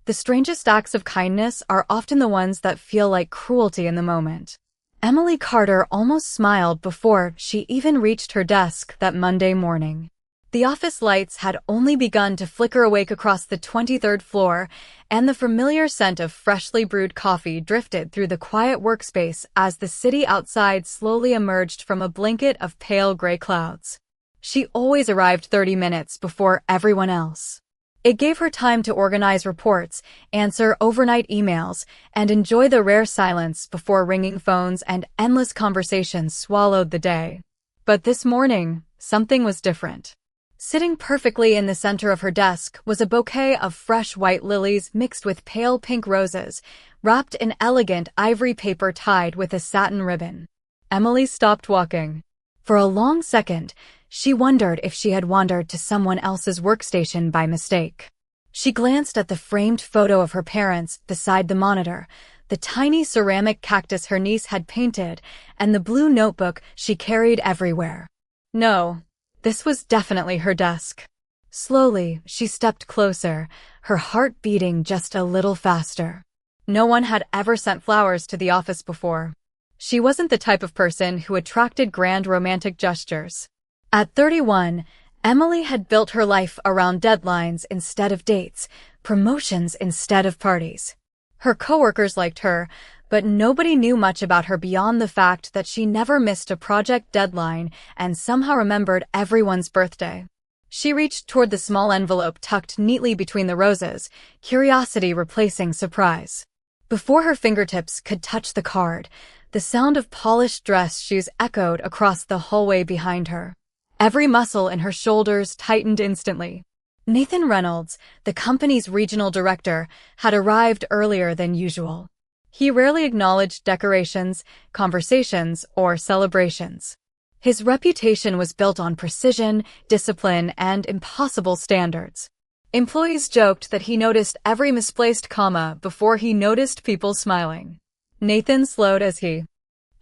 The strangest acts of kindness are often the ones that feel like cruelty in the moment. Emily Carter almost smiled before she even reached her desk that Monday morning. The office lights had only begun to flicker awake across the 23rd floor, and the familiar scent of freshly brewed coffee drifted through the quiet workspace as the city outside slowly emerged from a blanket of pale gray clouds. She always arrived 30 minutes before everyone else. It gave her time to organize reports, answer overnight emails, and enjoy the rare silence before ringing phones and endless conversations swallowed the day. But this morning, something was different. Sitting perfectly in the center of her desk was a bouquet of fresh white lilies mixed with pale pink roses, wrapped in elegant ivory paper tied with a satin ribbon. Emily stopped walking. For a long second, she wondered if she had wandered to someone else's workstation by mistake. She glanced at the framed photo of her parents beside the monitor, the tiny ceramic cactus her niece had painted, and the blue notebook she carried everywhere. No. This was definitely her desk. Slowly, she stepped closer, her heart beating just a little faster. No one had ever sent flowers to the office before. She wasn't the type of person who attracted grand romantic gestures. At 31, Emily had built her life around deadlines instead of dates, promotions instead of parties. Her coworkers liked her, but nobody knew much about her beyond the fact that she never missed a project deadline and somehow remembered everyone's birthday. She reached toward the small envelope tucked neatly between the roses, curiosity replacing surprise. Before her fingertips could touch the card, the sound of polished dress shoes echoed across the hallway behind her. Every muscle in her shoulders tightened instantly. Nathan Reynolds, the company's regional director, had arrived earlier than usual. He rarely acknowledged decorations, conversations, or celebrations. His reputation was built on precision, discipline, and impossible standards. Employees joked that he noticed every misplaced comma before he noticed people smiling. Nathan slowed as he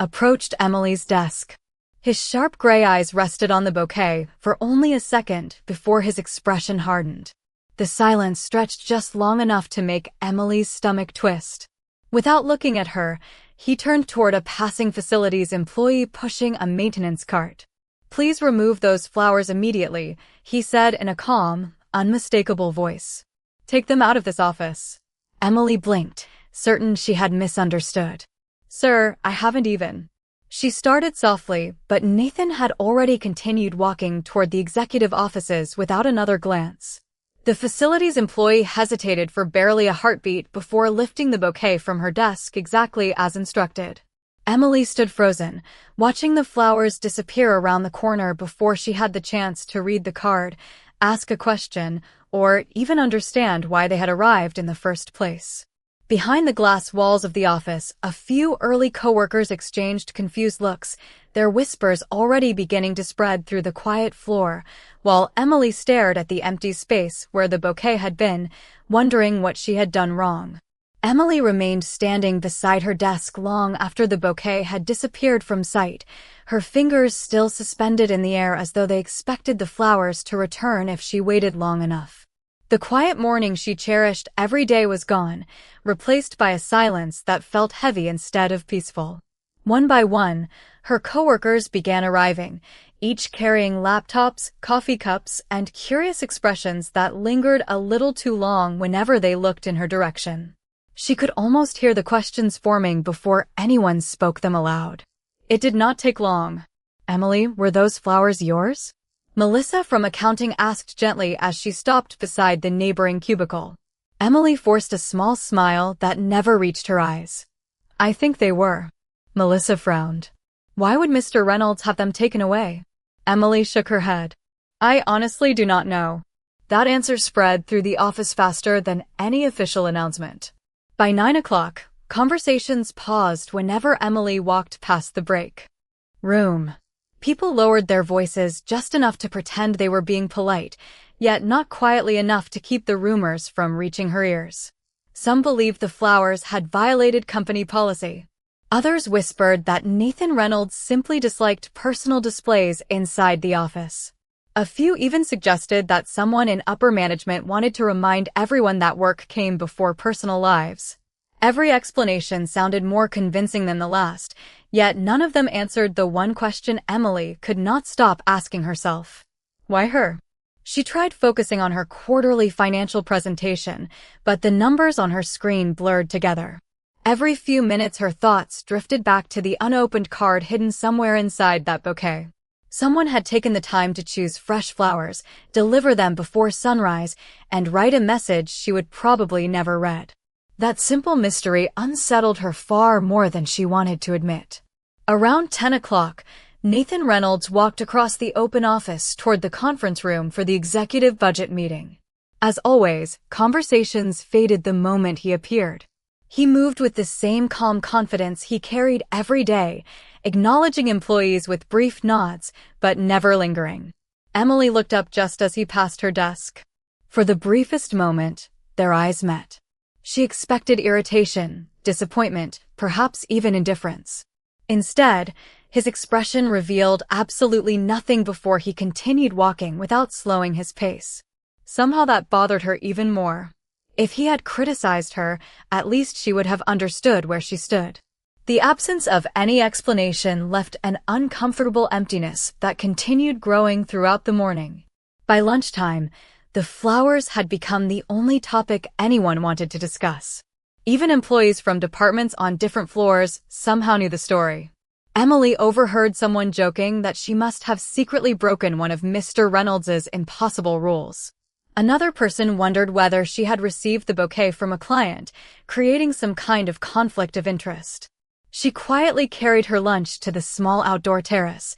approached Emily's desk. His sharp gray eyes rested on the bouquet for only a second before his expression hardened. The silence stretched just long enough to make Emily's stomach twist. Without looking at her, he turned toward a passing facilities employee pushing a maintenance cart. "Please remove those flowers immediately," he said in a calm, unmistakable voice. "Take them out of this office." Emily blinked, certain she had misunderstood. "Sir, I haven't even." She started softly, but Nathan had already continued walking toward the executive offices without another glance. The facilities employee hesitated for barely a heartbeat before lifting the bouquet from her desk exactly as instructed. Emily stood frozen, watching the flowers disappear around the corner before she had the chance to read the card, ask a question, or even understand why they had arrived in the first place. Behind the glass walls of the office, a few early coworkers exchanged confused looks, their whispers already beginning to spread through the quiet floor, while Emily stared at the empty space where the bouquet had been, wondering what she had done wrong. Emily remained standing beside her desk long after the bouquet had disappeared from sight, her fingers still suspended in the air as though they expected the flowers to return if she waited long enough. The quiet morning she cherished every day was gone, replaced by a silence that felt heavy instead of peaceful. One by one, her coworkers began arriving, each carrying laptops, coffee cups, and curious expressions that lingered a little too long whenever they looked in her direction. She could almost hear the questions forming before anyone spoke them aloud. It did not take long. "Emily, were those flowers yours?" Melissa from accounting asked gently as she stopped beside the neighboring cubicle. Emily forced a small smile that never reached her eyes. "I think they were." Melissa frowned. "Why would Mr. Reynolds have them taken away?" Emily shook her head. "I honestly do not know." That answer spread through the office faster than any official announcement. By 9 o'clock, conversations paused whenever Emily walked past the break room. People lowered their voices just enough to pretend they were being polite, yet not quietly enough to keep the rumors from reaching her ears. Some believed the flowers had violated company policy. Others whispered that Nathan Reynolds simply disliked personal displays inside the office. A few even suggested that someone in upper management wanted to remind everyone that work came before personal lives. Every explanation sounded more convincing than the last, yet none of them answered the one question Emily could not stop asking herself. Why her? She tried focusing on her quarterly financial presentation, but the numbers on her screen blurred together. Every few minutes her thoughts drifted back to the unopened card hidden somewhere inside that bouquet. Someone had taken the time to choose fresh flowers, deliver them before sunrise, and write a message she would probably never read. That simple mystery unsettled her far more than she wanted to admit. Around 10 o'clock, Nathan Reynolds walked across the open office toward the conference room for the executive budget meeting. As always, conversations faded the moment he appeared. He moved with the same calm confidence he carried every day, acknowledging employees with brief nods, but never lingering. Emily looked up just as he passed her desk. For the briefest moment, their eyes met. She expected irritation, disappointment, perhaps even indifference. Instead, his expression revealed absolutely nothing before he continued walking without slowing his pace. Somehow that bothered her even more. If he had criticized her, at least she would have understood where she stood. The absence of any explanation left an uncomfortable emptiness that continued growing throughout the morning. By lunchtime, the flowers had become the only topic anyone wanted to discuss. Even employees from departments on different floors somehow knew the story. Emily overheard someone joking that she must have secretly broken one of Mr. Reynolds's impossible rules. Another person wondered whether she had received the bouquet from a client, creating some kind of conflict of interest. She quietly carried her lunch to the small outdoor terrace,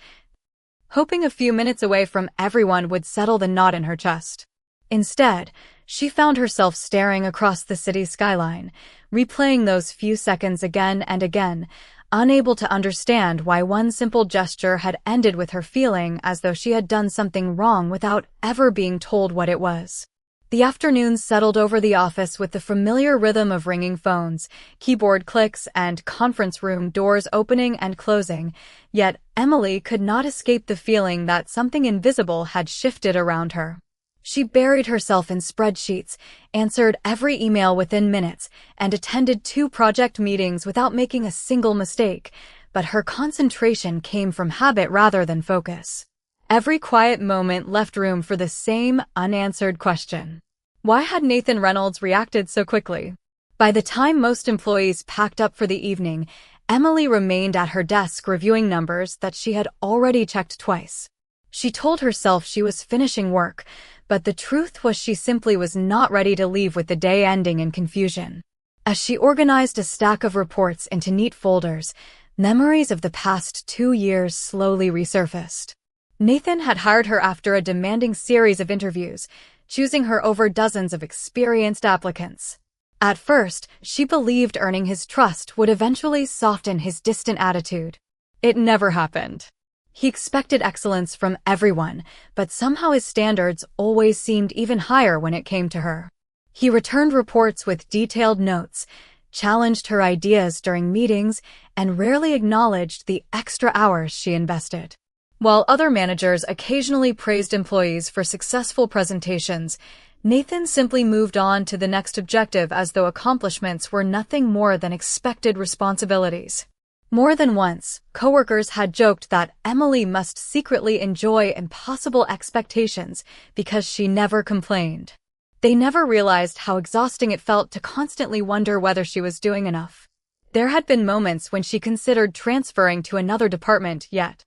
hoping a few minutes away from everyone would settle the knot in her chest. Instead, she found herself staring across the city skyline, replaying those few seconds again and again, unable to understand why one simple gesture had ended with her feeling as though she had done something wrong without ever being told what it was. The afternoon settled over the office with the familiar rhythm of ringing phones, keyboard clicks, and conference room doors opening and closing, yet Emily could not escape the feeling that something invisible had shifted around her. She buried herself in spreadsheets, answered every email within minutes, and attended 2 project meetings without making a single mistake, but her concentration came from habit rather than focus. Every quiet moment left room for the same unanswered question. Why had Nathan Reynolds reacted so quickly? By the time most employees packed up for the evening, Emily remained at her desk reviewing numbers that she had already checked twice. She told herself she was finishing work, but the truth was she simply was not ready to leave with the day ending in confusion. As she organized a stack of reports into neat folders, memories of the past 2 years slowly resurfaced. Nathan had hired her after a demanding series of interviews, choosing her over dozens of experienced applicants. At first, she believed earning his trust would eventually soften his distant attitude. It never happened. He expected excellence from everyone, but somehow his standards always seemed even higher when it came to her. He returned reports with detailed notes, challenged her ideas during meetings, and rarely acknowledged the extra hours she invested. While other managers occasionally praised employees for successful presentations, Nathan simply moved on to the next objective as though accomplishments were nothing more than expected responsibilities. More than once, coworkers had joked that Emily must secretly enjoy impossible expectations because she never complained. They never realized how exhausting it felt to constantly wonder whether she was doing enough. There had been moments when she considered transferring to another department, yet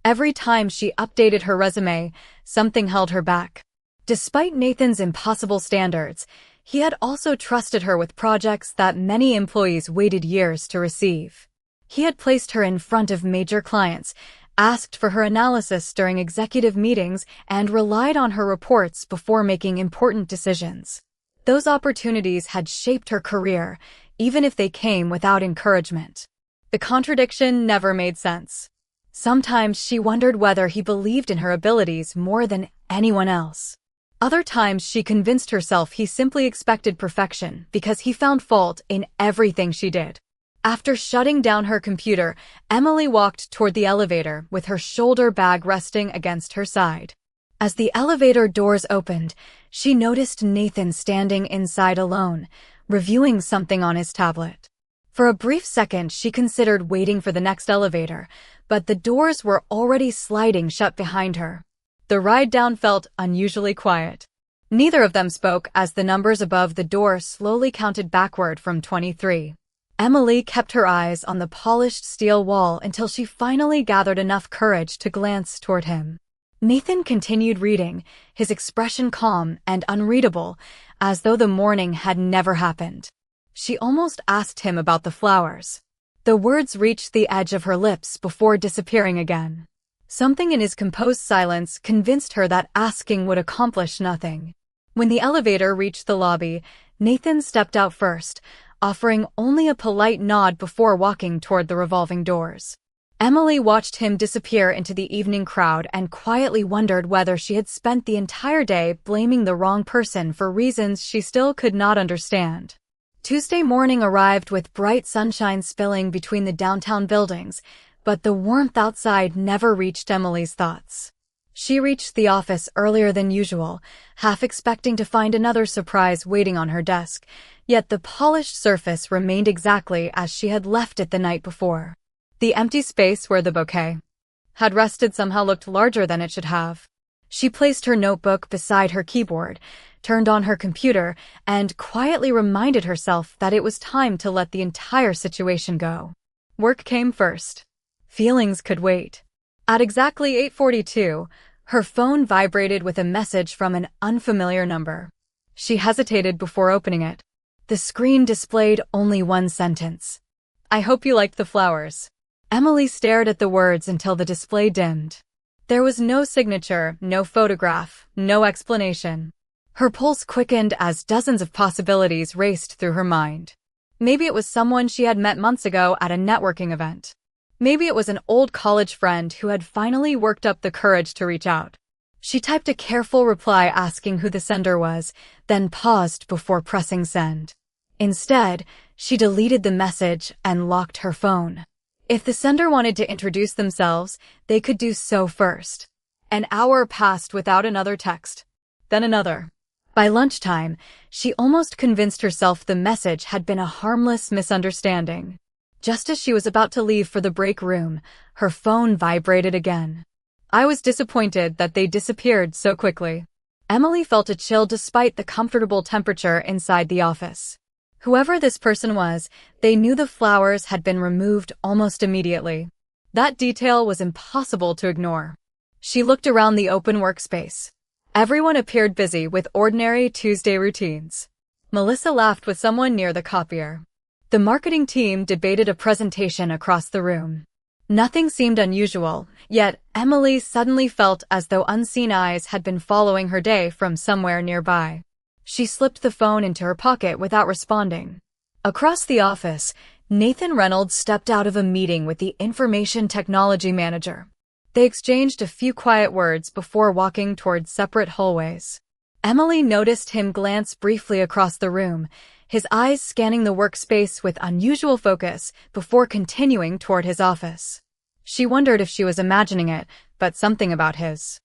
every time she updated her resume, something held her back. Despite Nathan's impossible standards, he had also trusted her with projects that many employees waited years to receive. He had placed her in front of major clients, asked for her analysis during executive meetings, and relied on her reports before making important decisions. Those opportunities had shaped her career, even if they came without encouragement. The contradiction never made sense. Sometimes she wondered whether he believed in her abilities more than anyone else. Other times she convinced herself he simply expected perfection because he found fault in everything she did. After shutting down her computer, Emily walked toward the elevator with her shoulder bag resting against her side. As the elevator doors opened, she noticed Nathan standing inside alone, reviewing something on his tablet. For a brief second, she considered waiting for the next elevator, but the doors were already sliding shut behind her. The ride down felt unusually quiet. Neither of them spoke as the numbers above the door slowly counted backward from 23. Emily kept her eyes on the polished steel wall until she finally gathered enough courage to glance toward him. Nathan continued reading, his expression calm and unreadable, as though the morning had never happened. She almost asked him about the flowers. The words reached the edge of her lips before disappearing again. Something in his composed silence convinced her that asking would accomplish nothing. When the elevator reached the lobby, Nathan stepped out first, offering only a polite nod before walking toward the revolving doors. Emily watched him disappear into the evening crowd and quietly wondered whether she had spent the entire day blaming the wrong person for reasons she still could not understand. Tuesday morning arrived with bright sunshine spilling between the downtown buildings, but the warmth outside never reached Emily's thoughts. She reached the office earlier than usual, half expecting to find another surprise waiting on her desk, yet the polished surface remained exactly as she had left it the night before. The empty space where the bouquet had rested somehow looked larger than it should have. She placed her notebook beside her keyboard, turned on her computer, and quietly reminded herself that it was time to let the entire situation go. Work came first. Feelings could wait. At exactly 8:42, her phone vibrated with a message from an unfamiliar number. She hesitated before opening it. The screen displayed only one sentence. "I hope you liked the flowers." Emily stared at the words until the display dimmed. There was no signature, no photograph, no explanation. Her pulse quickened as dozens of possibilities raced through her mind. Maybe it was someone she had met months ago at a networking event. Maybe it was an old college friend who had finally worked up the courage to reach out. She typed a careful reply asking who the sender was, then paused before pressing send. Instead, she deleted the message and locked her phone. If the sender wanted to introduce themselves, they could do so first. An hour passed without another text. Then another. By lunchtime, she almost convinced herself the message had been a harmless misunderstanding. Just as she was about to leave for the break room, her phone vibrated again. I was disappointed that they disappeared so quickly. Emily felt a chill despite the comfortable temperature inside the office. Whoever this person was, they knew the flowers had been removed almost immediately. That detail was impossible to ignore. She looked around the open workspace. Everyone appeared busy with ordinary Tuesday routines. Melissa laughed with someone near the copier. The marketing team debated a presentation across the room. Nothing seemed unusual, yet Emily suddenly felt as though unseen eyes had been following her day from somewhere nearby. She slipped the phone into her pocket without responding. Across the office, Nathan Reynolds stepped out of a meeting with the information technology manager. They exchanged a few quiet words before walking toward separate hallways. Emily noticed him glance briefly across the room, his eyes scanning the workspace with unusual focus before continuing toward his office. She wondered if she was imagining it, but something about his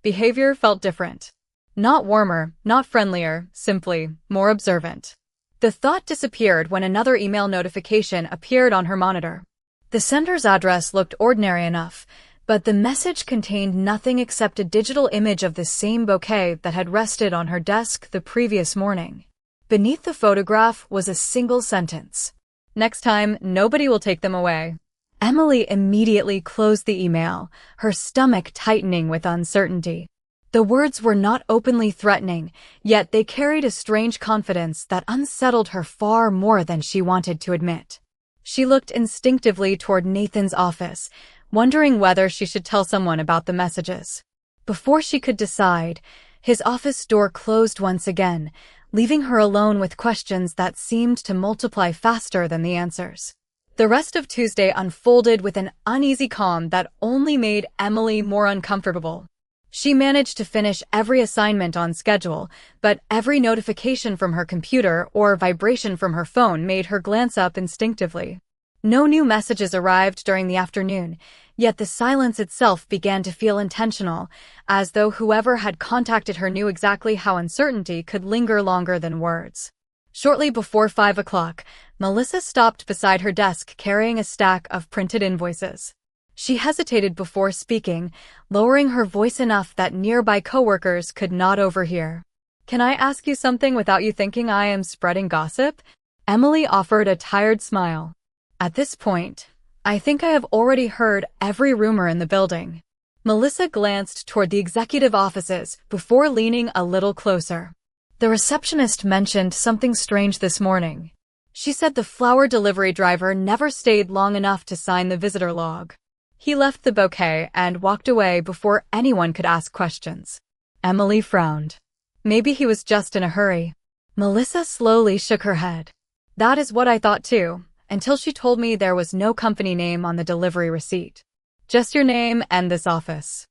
behavior felt different. Not warmer, not friendlier, simply more observant. The thought disappeared when another email notification appeared on her monitor. The sender's address looked ordinary enough, but the message contained nothing except a digital image of the same bouquet that had rested on her desk the previous morning. Beneath the photograph was a single sentence. "Next time, nobody will take them away." Emily immediately closed the email, her stomach tightening with uncertainty. The words were not openly threatening, yet they carried a strange confidence that unsettled her far more than she wanted to admit. She looked instinctively toward Nathan's office, wondering whether she should tell someone about the messages. Before she could decide, his office door closed once again, leaving her alone with questions that seemed to multiply faster than the answers. The rest of Tuesday unfolded with an uneasy calm that only made Emily more uncomfortable. She managed to finish every assignment on schedule, but every notification from her computer or vibration from her phone made her glance up instinctively. No new messages arrived during the afternoon, yet the silence itself began to feel intentional, as though whoever had contacted her knew exactly how uncertainty could linger longer than words. Shortly before 5 o'clock, Melissa stopped beside her desk carrying a stack of printed invoices. She hesitated before speaking, lowering her voice enough that nearby coworkers could not overhear. "Can I ask you something without you thinking I am spreading gossip?" Emily offered a tired smile. "At this point, I think I have already heard every rumor in the building." Melissa glanced toward the executive offices before leaning a little closer. "The receptionist mentioned something strange this morning. She said the flower delivery driver never stayed long enough to sign the visitor log. He left the bouquet and walked away before anyone could ask questions." Emily frowned. "Maybe he was just in a hurry." Melissa slowly shook her head. "That is what I thought too, until she told me there was no company name on the delivery receipt. Just your name and this office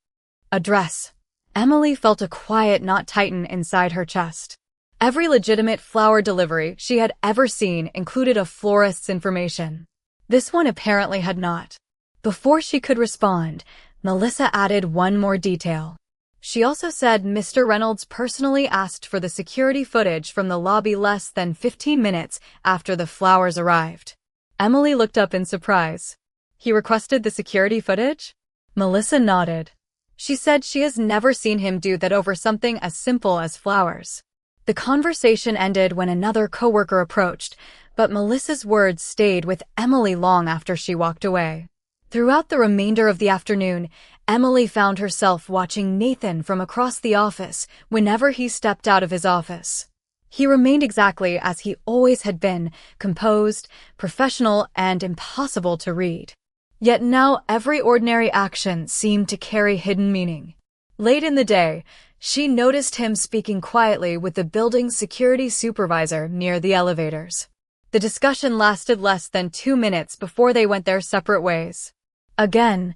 address." Emily felt a quiet knot tighten inside her chest. Every legitimate flower delivery she had ever seen included a florist's information. This one apparently had not. Before she could respond, Melissa added one more detail. She also said Mr. Reynolds personally asked for the security footage from the lobby less than 15 minutes after the flowers arrived. Emily looked up in surprise. "He requested the security footage?" Melissa nodded. She said she has never seen him do that over something as simple as flowers. The conversation ended when another coworker approached, but Melissa's words stayed with Emily long after she walked away. Throughout the remainder of the afternoon, Emily found herself watching Nathan from across the office whenever he stepped out of his office. He remained exactly as he always had been, composed, professional, and impossible to read. Yet now every ordinary action seemed to carry hidden meaning. Late in the day, she noticed him speaking quietly with the building's security supervisor near the elevators. The discussion lasted less than 2 minutes before they went their separate ways. Again,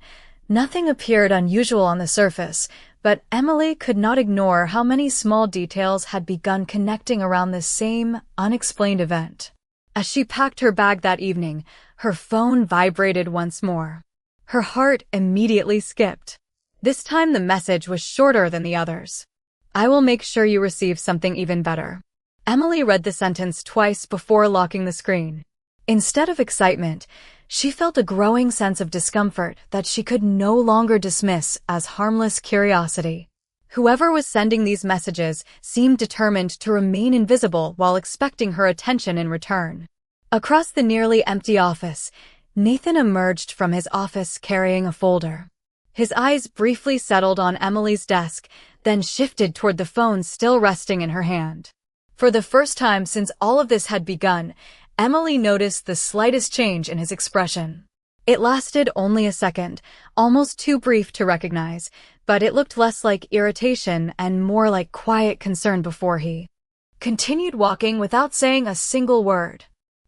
nothing appeared unusual on the surface, but Emily could not ignore how many small details had begun connecting around this same, unexplained event. As she packed her bag that evening, her phone vibrated once more. Her heart immediately skipped. This time the message was shorter than the others. "I will make sure you receive something even better." Emily read the sentence twice before locking the screen. Instead of excitement, she felt a growing sense of discomfort that she could no longer dismiss as harmless curiosity. Whoever was sending these messages seemed determined to remain invisible while expecting her attention in return. Across the nearly empty office, Nathan emerged from his office carrying a folder. His eyes briefly settled on Emily's desk, then shifted toward the phone still resting in her hand. For the first time since all of this had begun, Emily noticed the slightest change in his expression. It lasted only a second, almost too brief to recognize, but it looked less like irritation and more like quiet concern before he continued walking without saying a single word.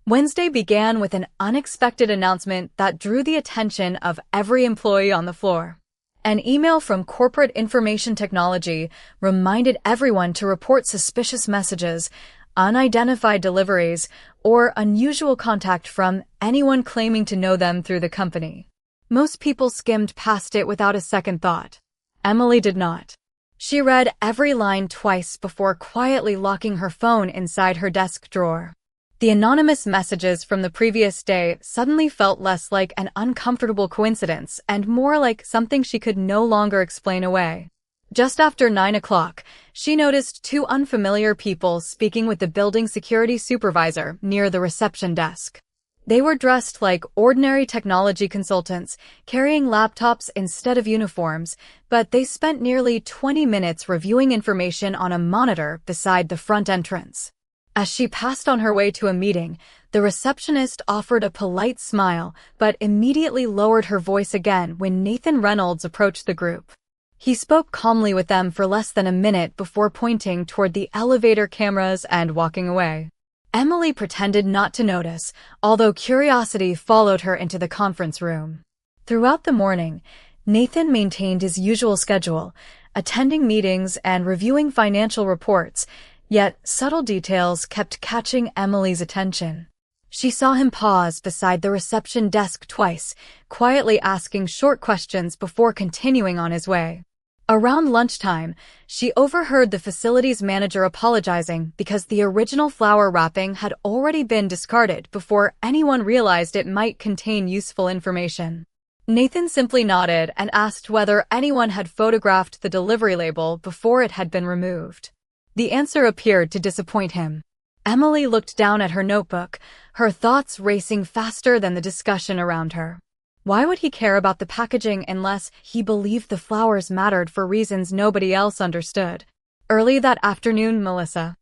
Wednesday began with an unexpected announcement that drew the attention of every employee on the floor. An email from Corporate Information Technology reminded everyone to report suspicious messages, unidentified deliveries, or unusual contact from anyone claiming to know them through the company. Most people skimmed past it without a second thought. Emily did not. She read every line twice before quietly locking her phone inside her desk drawer. The anonymous messages from the previous day suddenly felt less like an uncomfortable coincidence and more like something she could no longer explain away. Just after 9 o'clock, she noticed 2 unfamiliar people speaking with the building security supervisor near the reception desk. They were dressed like ordinary technology consultants, carrying laptops instead of uniforms, but they spent nearly 20 minutes reviewing information on a monitor beside the front entrance. As she passed on her way to a meeting, the receptionist offered a polite smile, but immediately lowered her voice again when Nathan Reynolds approached the group. He spoke calmly with them for less than a minute before pointing toward the elevator cameras and walking away. Emily pretended not to notice, although curiosity followed her into the conference room. Throughout the morning, Nathan maintained his usual schedule, attending meetings and reviewing financial reports, yet subtle details kept catching Emily's attention. She saw him pause beside the reception desk twice, quietly asking short questions before continuing on his way. Around lunchtime, she overheard the facilities manager apologizing because the original flower wrapping had already been discarded before anyone realized it might contain useful information. Nathan simply nodded and asked whether anyone had photographed the delivery label before it had been removed. The answer appeared to disappoint him. Emily looked down at her notebook, her thoughts racing faster than the discussion around her. Why would he care about the packaging unless he believed the flowers mattered for reasons nobody else understood? Early that afternoon, Melissa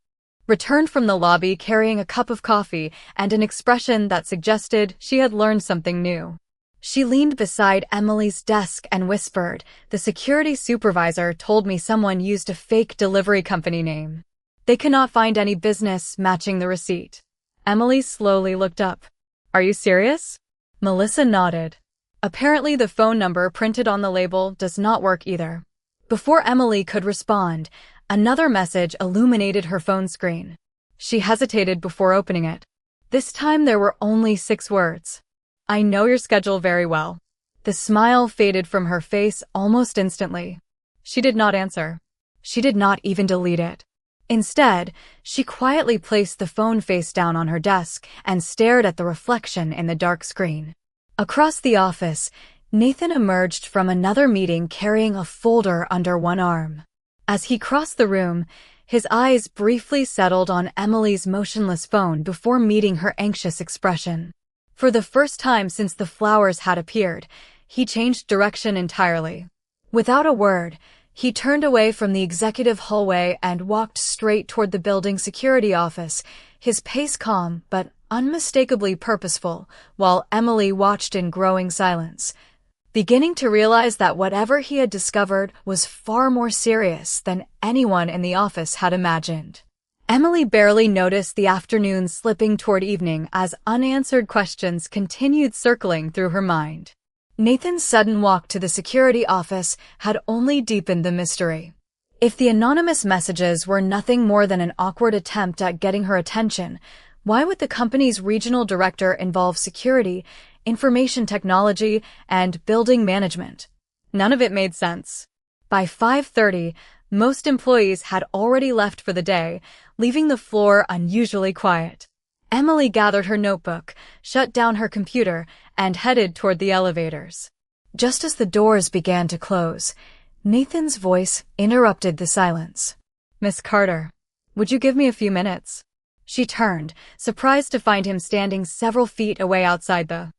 returned from the lobby carrying a cup of coffee and an expression that suggested she had learned something new. She leaned beside Emily's desk and whispered, "The security supervisor told me someone used a fake delivery company name. They cannot find any business matching the receipt." Emily slowly looked up. "Are you serious?" Melissa nodded. Apparently the phone number printed on the label does not work either. Before Emily could respond, another message illuminated her phone screen. She hesitated before opening it. This time there were only 6 words. "I know your schedule very well." The smile faded from her face almost instantly. She did not answer. She did not even delete it. Instead, she quietly placed the phone face down on her desk and stared at the reflection in the dark screen. Across the office, Nathan emerged from another meeting carrying a folder under one arm. As he crossed the room, his eyes briefly settled on Emily's motionless phone before meeting her anxious expression. For the first time since the flowers had appeared, he changed direction entirely. Without a word, he turned away from the executive hallway and walked straight toward the building security office, his pace calm but unmistakably purposeful, while Emily watched in growing silence, beginning to realize that whatever he had discovered was far more serious than anyone in the office had imagined. Emily barely noticed the afternoon slipping toward evening as unanswered questions continued circling through her mind. Nathan's sudden walk to the security office had only deepened the mystery. If the anonymous messages were nothing more than an awkward attempt at getting her attention, why would the company's regional director involve security, information technology, and building management? None of it made sense. By 5:30, most employees had already left for the day, leaving the floor unusually quiet. Emily gathered her notebook, shut down her computer, and headed toward the elevators. Just as the doors began to close, Nathan's voice interrupted the silence. "Miss Carter, would you give me a few minutes?" She turned, surprised to find him standing several feet away outside the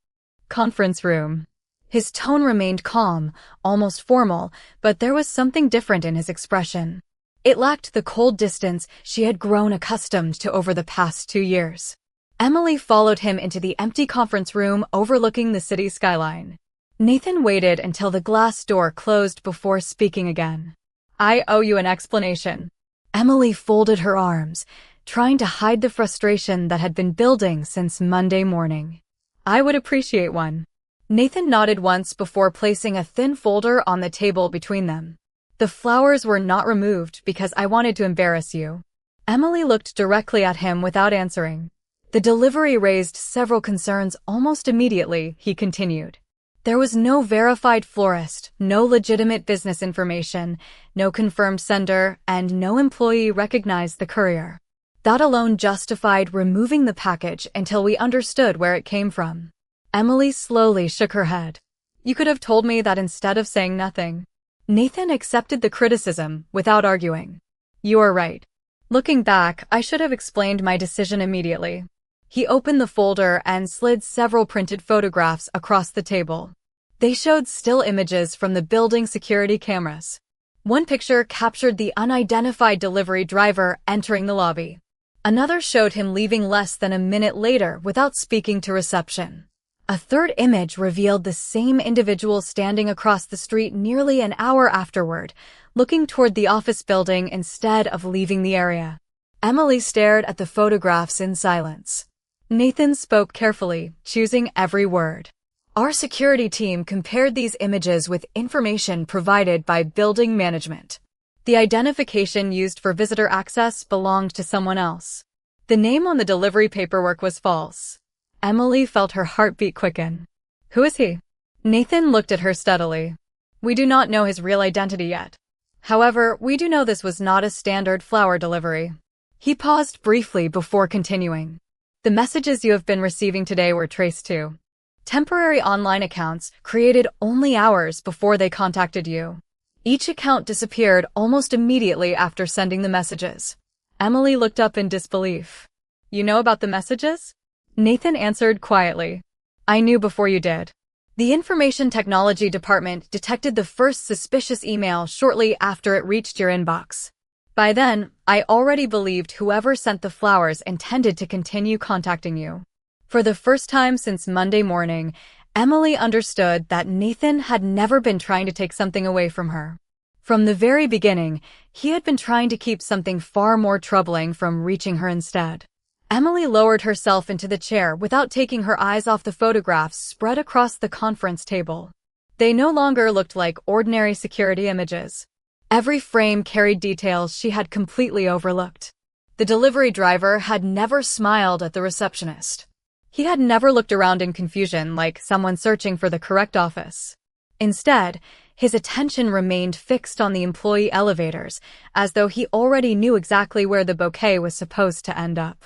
conference room. His tone remained calm, almost formal, but there was something different in his expression. It lacked the cold distance she had grown accustomed to over the past 2 years. Emily followed him into the empty conference room overlooking the city skyline. Nathan waited until the glass door closed before speaking again. "I owe you an explanation." Emily folded her arms, trying to hide the frustration that had been building since Monday morning. "I would appreciate one." Nathan nodded once before placing a thin folder on the table between them. "The flowers were not removed because I wanted to embarrass you." Emily looked directly at him without answering. "The delivery raised several concerns almost immediately," he continued. "There was no verified florist, no legitimate business information, no confirmed sender, and no employee recognized the courier. That alone justified removing the package until we understood where it came from." Emily slowly shook her head. "You could have told me that instead of saying nothing." Nathan accepted the criticism without arguing. "You are right. Looking back, I should have explained my decision immediately." He opened the folder and slid several printed photographs across the table. They showed still images from the building security cameras. One picture captured the unidentified delivery driver entering the lobby. Another showed him leaving less than a minute later without speaking to reception. A third image revealed the same individual standing across the street nearly an hour afterward, looking toward the office building instead of leaving the area. Emily stared at the photographs in silence. Nathan spoke carefully, choosing every word. "Our security team compared these images with information provided by building management. The identification used for visitor access belonged to someone else. The name on the delivery paperwork was false. Emily felt her heartbeat quicken. Who is he? Nathan looked at her steadily. We do not know his real identity yet. However, we do know this was not a standard flower delivery. He paused briefly before continuing. The messages you have been receiving today were traced to temporary online accounts created only hours before they contacted you. Each account disappeared almost immediately after sending the messages. Emily looked up in disbelief. You know about the messages? Nathan answered quietly. I knew before you did. The Information Technology Department detected the first suspicious email shortly after it reached your inbox. By then, I already believed whoever sent the flowers intended to continue contacting you. For the first time since Monday morning, Emily understood that Nathan had never been trying to take something away from her. From the very beginning, he had been trying to keep something far more troubling from reaching her instead. Emily lowered herself into the chair without taking her eyes off the photographs spread across the conference table. They no longer looked like ordinary security images. Every frame carried details she had completely overlooked. The delivery driver had never smiled at the receptionist. He had never looked around in confusion like someone searching for the correct office. Instead, his attention remained fixed on the employee elevators, as though he already knew exactly where the bouquet was supposed to end up.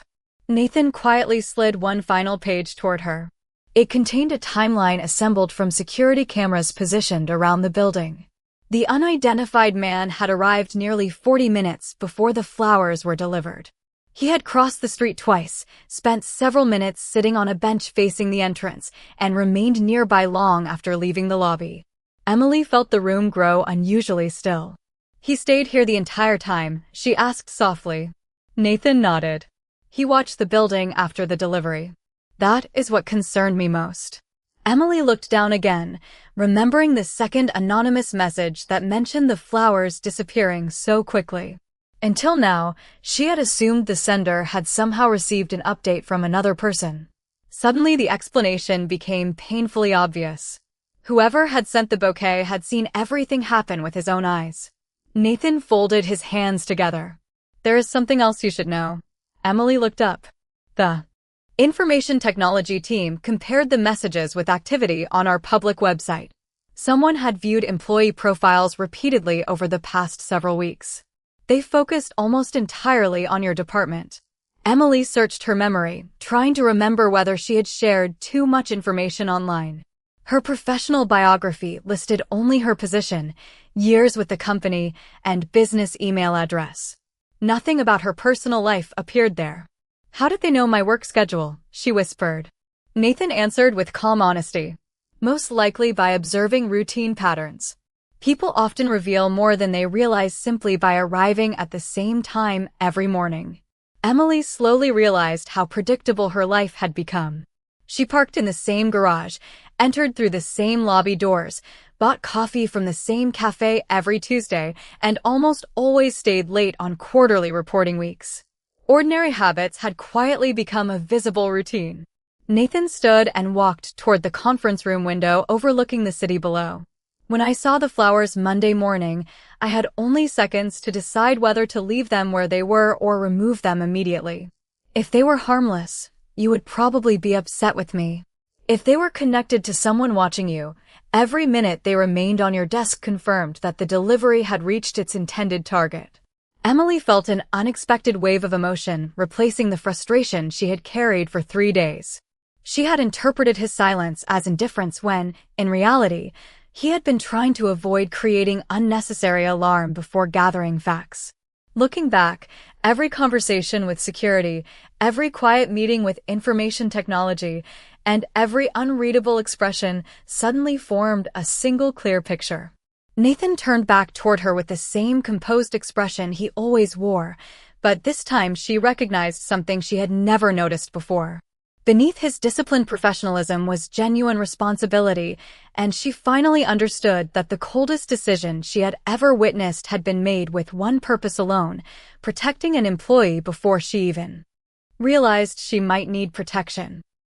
Nathan quietly slid one final page toward her. It contained a timeline assembled from security cameras positioned around the building. The unidentified man had arrived nearly 40 minutes before the flowers were delivered. He had crossed the street twice, spent several minutes sitting on a bench facing the entrance, and remained nearby long after leaving the lobby. Emily felt the room grow unusually still. He stayed here the entire time, she asked softly. Nathan nodded. He watched the building after the delivery. That is what concerned me most. Emily looked down again, remembering the second anonymous message that mentioned the flowers disappearing so quickly. Until now, she had assumed the sender had somehow received an update from another person. Suddenly, the explanation became painfully obvious. Whoever had sent the bouquet had seen everything happen with his own eyes. Nathan folded his hands together. There is something else you should know. Emily looked up. The Information Technology team compared the messages with activity on our public website. Someone had viewed employee profiles repeatedly over the past several weeks. They focused almost entirely on your department. Emily searched her memory, trying to remember whether she had shared too much information online. Her professional biography listed only her position, years with the company, and business email address. Nothing about her personal life appeared there. How did they know my work schedule? She whispered. Nathan answered with calm honesty. Most likely by observing routine patterns. People often reveal more than they realize simply by arriving at the same time every morning. Emily slowly realized how predictable her life had become. She parked in the same garage, entered through the same lobby doors, bought coffee from the same cafe every Tuesday, and almost always stayed late on quarterly reporting weeks. Ordinary habits had quietly become a visible routine. Nathan stood and walked toward the conference room window overlooking the city below. When I saw the flowers Monday morning, I had only seconds to decide whether to leave them where they were or remove them immediately. If they were harmless, you would probably be upset with me. If they were connected to someone watching you, every minute they remained on your desk confirmed that the delivery had reached its intended target. Emily felt an unexpected wave of emotion, replacing the frustration she had carried for 3 days. She had interpreted his silence as indifference when, in reality, he had been trying to avoid creating unnecessary alarm before gathering facts. Looking back, every conversation with security, every quiet meeting with information technology, and every unreadable expression suddenly formed a single clear picture. Nathan turned back toward her with the same composed expression he always wore, but this time she recognized something she had never noticed before. Beneath his disciplined professionalism was genuine responsibility, and she finally understood that the coldest decision she had ever witnessed had been made with one purpose alone: protecting an employee before she even realized she might need protection.